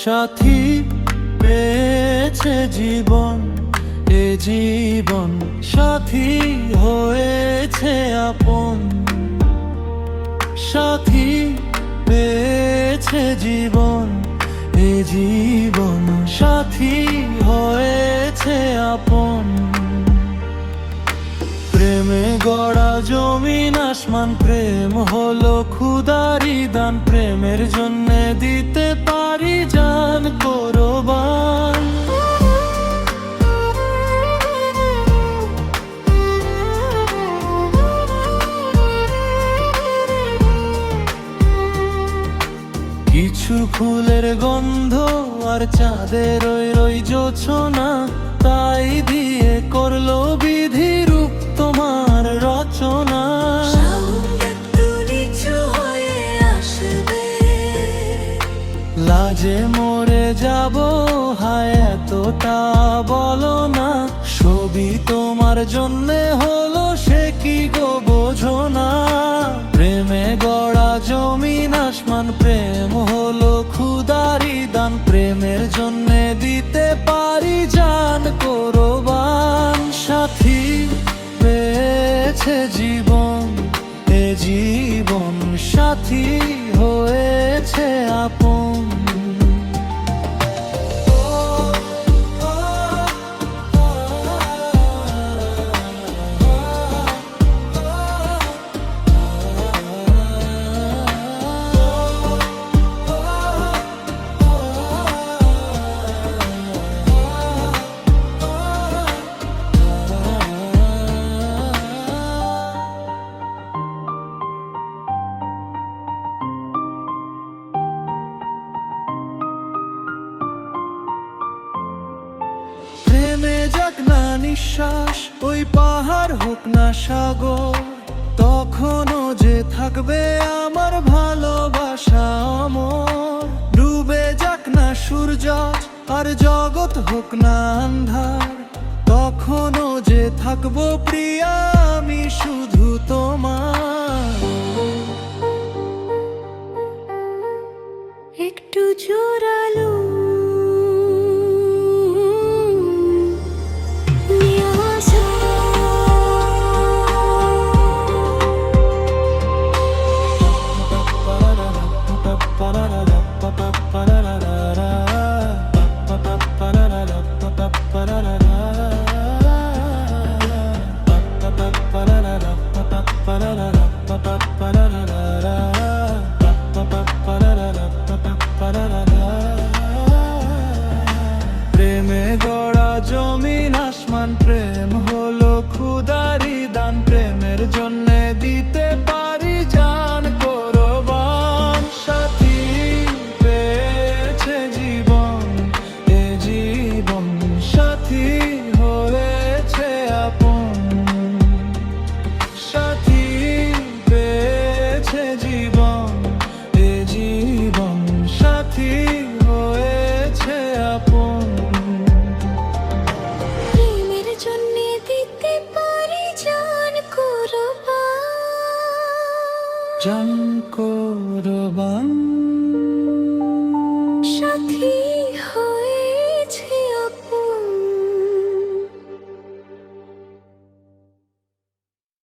সাথী পেয়েছে জীবন, এ জীবন সাথী হয়েছে আপন। সাথী পেয়েছে জীবন, এ জীবন সাথী হয়েছে আপন। প্রেমে গড়া জমিন আসমান, প্রেম হলো খুদারি দান। প্রেমের জন্য দিতে পারি জান কোরবান। কিছু ফুলের গন্ধ আর চাঁদের ওই জোছনা, তাই দিয়ে করলো বিধি রূপ তোমার রচনা। লাজে মরে যাব হায় এতটা বলো না, ছবি তোমার জন্যে হলো সে কি গো বোঝো না। প্রেমে গড়া জমিন আসমান, প্রেম হলো খুদারি দান। প্রেমের জন্যে দিতে পারি জান কোরবান। সাথী পেয়েছে জীবন, এ জীবন সাথী হয়েছে আপন। প্রেমে যাক না নিঃশ্বাস, ওই পাহাড় হোক না সাগর, তখনও যে থাকবে আমার ভালোবাসা অমর। ডুবে যাক না সূর্য আর জগৎ হোক না আন্ধার, তখনও যে থাকবো প্রিয়া আমি শুধু তোমার। একটু জোরালো প্রেমে গড়া জমিন আসমান, প্রেম হলো খুদারি দান। প্রেমের জন্য দিতে পারি জান কোরবান। সাথী পেয়েছে জীবন, এ জীবন সাথী হয়েছে আপন। সাথী পেয়েছে জীবন, এ জীবন সাথী হয়েছে আপন। প্রেমের জন্য দিতে পারি জান কোরবান। জান কোরবান।